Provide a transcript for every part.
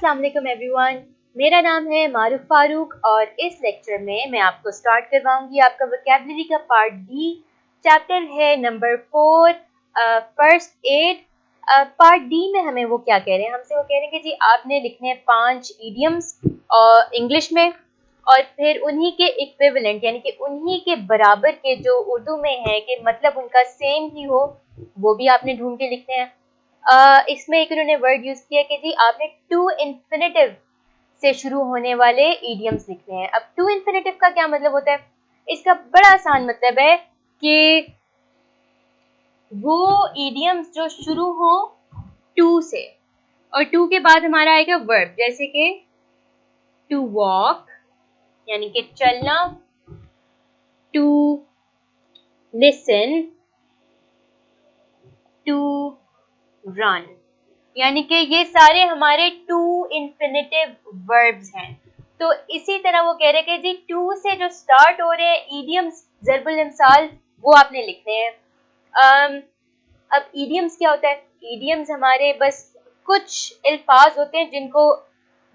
अस्सलाम वालेकुम एवरीवन, मेरा नाम है मारूफ फारूक और इस लेक्चर में मैं आपको स्टार्ट करवाऊंगी आपका वोकैबुलरी का पार्ट डी। चैप्टर है number 4, first aid. Part D में हमें वो क्या कह रहे हैं, हमसे वो कह रहे हैं कि जी आपने लिखने हैं 5 इडियम्स इंग्लिश में और फिर उन्हीं के इक्विवेलेंट यानी कि उन्हीं के बराबर के जो उर्दू में है कि मतलब उनका सेम ही हो, वो भी आपने ढूंढ के लिखने हैं। इसमें एक उन्होंने वर्ड यूज किया कि जी आपने टू इन्फिनेटिव से शुरू होने वाले इडियम्स लिखने हैं। अब टू इन्फिनेटिव का क्या मतलब होता है? इसका बड़ा आसान मतलब है कि वो इडियम्स जो शुरू हो टू से और टू के बाद हमारा आएगा वर्ब, जैसे कि टू वॉक यानी कि चलना, टू लिसन, टू रन, यानी कि ये सारे हमारे टू इन्फिनेटिव वर्ब्स हैं। तो इसी तरह वो कह रहे हैं कि जी टू से जो स्टार्ट हो रहे हैं इडियम्स, ज़रबुल इम्साल, वो आपने लिखने हैं। अब इडियम्स क्या होता है? इडियम्स हमारे बस कुछ अल्फाज होते हैं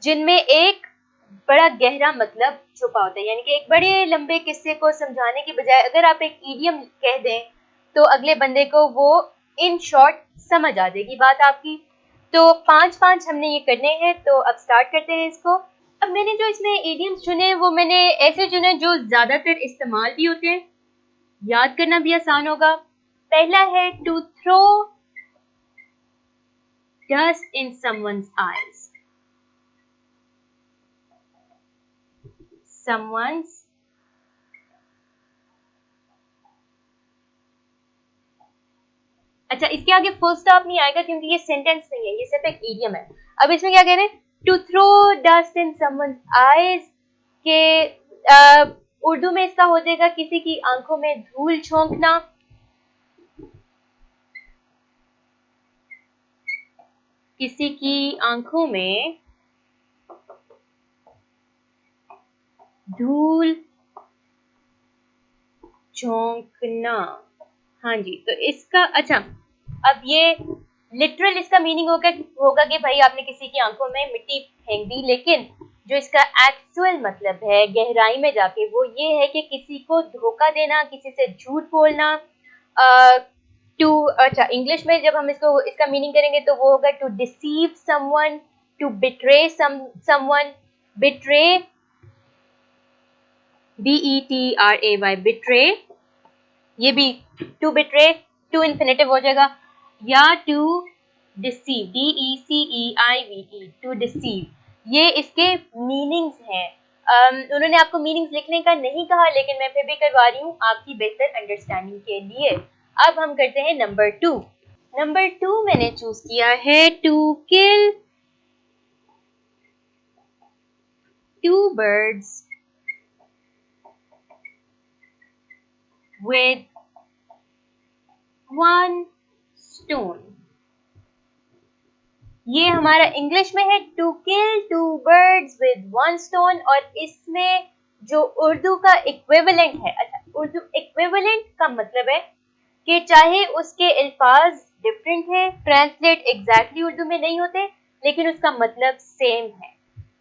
जिनमें एक बड़ा गहरा मतलब छुपा होता है, यानी कि एक बड़े लंबे किस्से को समझाने की बजाय अगर आप एक इडियम कह दें तो अगले बंदे को वो इन शॉर्ट समझ आ जाएगी बात आपकी। तो 5 हमने ये करने हैं, तो अब स्टार्ट करते हैं इसको। अब मैंने जो इसमें इडियम्स चुने वो मैंने ऐसे चुने जो ज्यादातर इस्तेमाल भी होते हैं, याद करना भी आसान होगा। पहला है to throw dust in someone's eyes. Someone's अच्छा, इसके आगे फुल स्टॉप नहीं आएगा क्योंकि ये सेंटेंस नहीं है, ये सिर्फ एक इडियम है। अब इसमें क्या कह रहे हैं? To throw dust in someone's eyes के उर्दू में इसका हो जाएगा किसी की आंखों में धूल झोंकना। किसी की आंखों में धूल झोंकना। हाँ जी, तो इसका अच्छा, अब ये लिटरल इसका मीनिंग होगा कि भाई आपने किसी की आंखों में मिट्टी फेंक दी, लेकिन जो इसका एक्चुअल मतलब है गहराई में जाके वो ये है कि किसी को धोखा देना, किसी से झूठ बोलना। टू अच्छा, इंग्लिश में जब हम इसका मीनिंग करेंगे तो वो होगा to deceive someone, to betray someone. Betray, BETRAY, betray, ये भी टू बिट्रे टू इन्फिनेटिव हो जाएगा, या to deceive, DECEIVE, to deceive. ये इसके मीनिंग्स हैं। उन्होंने आपको मीनिंग्स लिखने का नहीं कहा, लेकिन मैं फिर भी करवा रही हूँ आपकी बेहतर अंडरस्टैंडिंग के लिए। अब हम करते हैं नंबर 2। नंबर 2 मैंने चूज किया है to kill two birds with one stone। ये हमारा इंग्लिश में है to kill two birds with one stone, और इसमें जो उर्दू का इक्विवेलेंट है, अच्छा उर्दू इक्विवेलेंट का मतलब है कि चाहे उसके अल्फाज डिफरेंट है, ट्रांसलेट एग्जैक्टली उर्दू में नहीं होते, लेकिन उसका मतलब सेम है।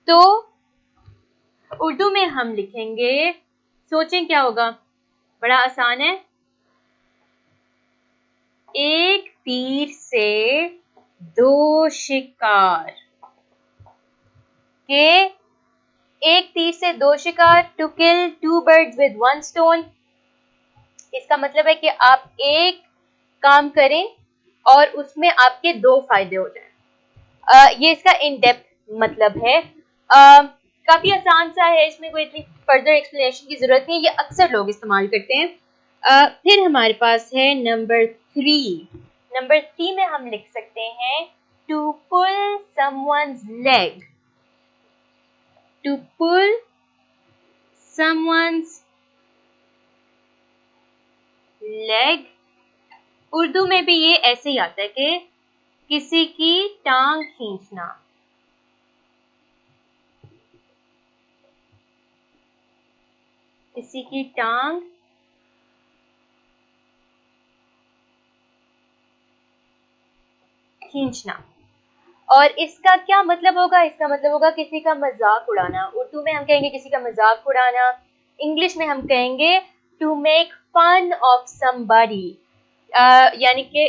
तो उर्दू में हम लिखेंगे, सोचें क्या होगा, बड़ा आसान है। एक तीर से दो शिकार के, एक तीर से दो शिकार, to kill two birds with one stone. इसका मतलब है कि आप एक काम करें और उसमें आपके दो फायदे हो जाएं। ये इसका इन डेप्थ मतलब है। काफी आसान सा है, इसमें कोई इतनी फर्दर एक्सप्लेनेशन की जरूरत नहीं है, ये अक्सर लोग इस्तेमाल करते हैं। फिर हमारे पास है नंबर 3। नंबर 3 में हम लिख सकते हैं to pull someone's leg. To pull someone's leg, Urdu में भी ये ऐसे ही आता है कि किसी की टांग खींचना। किसी की टांग खींचना। और इसका क्या मतलब होगा? इसका मतलब होगा किसी का मजाक उड़ाना। उर्दू में हम कहेंगे किसी का मजाक उड़ाना, इंग्लिश में हम कहेंगे to make fun of somebody, यानी कि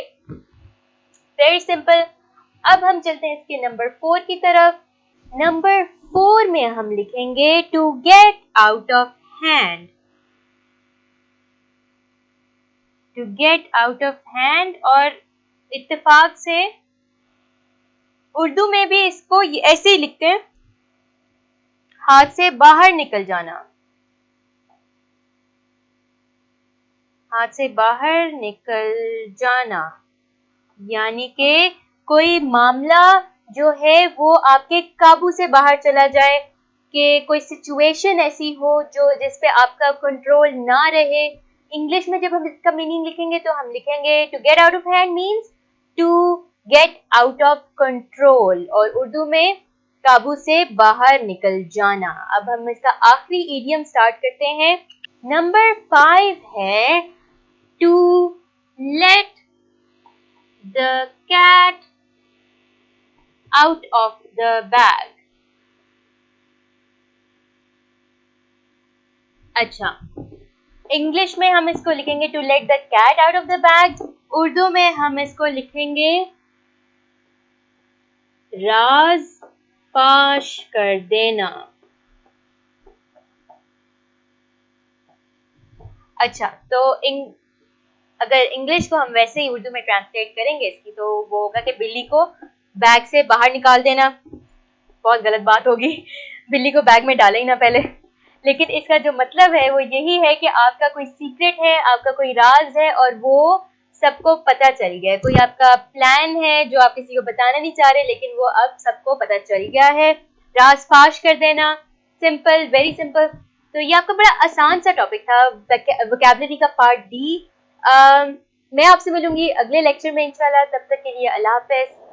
वेरी सिंपल। अब हम चलते हैं इसके नंबर 4 की तरफ। नंबर 4 में हम लिखेंगे to get out of hand. To get out of hand, और इत्तेफाक से उर्दू में भी इसको ऐसे ही लिखते हैं, हाथ से बाहर निकल जाना। हाथ से बाहर निकल जाना यानी कि कोई मामला जो है वो आपके काबू से बाहर चला जाए, कि कोई सिचुएशन ऐसी हो जो जिस पे आपका कंट्रोल ना रहे। इंग्लिश में जब हम इसका मीनिंग लिखेंगे तो हम लिखेंगे to get out of hand means to get out of control, और उर्दू में काबू से बाहर निकल जाना। अब हम इसका आखिरी इडियम स्टार्ट करते हैं। नंबर 5 है to let the cat out of the bag. अच्छा, इंग्लिश में हम इसको लिखेंगे to let the cat out of the bag, Urdu में हम इसको लिखेंगे राज फाश कर देना। अच्छा, तो अगर इंग्लिश को हम वैसे ही उर्दू में ट्रांसलेट करेंगे इसकी, तो वो होगा कि बिल्ली को बैग से बाहर निकाल देना। बहुत गलत बात होगी, बिल्ली को बैग में डाले ही ना पहले। लेकिन इसका जो मतलब है वो यही है कि आपका कोई सीक्रेट है, आपका कोई राज है और वो सबको पता चल गया है। कोई आपका प्लान है जो आप किसी को बताना नहीं चाह रहे, लेकिन वो अब सबको पता चल गया है। राज फाश कर देना, सिंपल, वेरी सिंपल। तो ये आपका बड़ा आसान सा टॉपिक था, वोकैबुलरी का पार्ट डी। मैं आपसे मिलूंगी अगले लेक्चर में इंशाल्लाह। तब तक के लिए अल्लाह हाफ़िज़।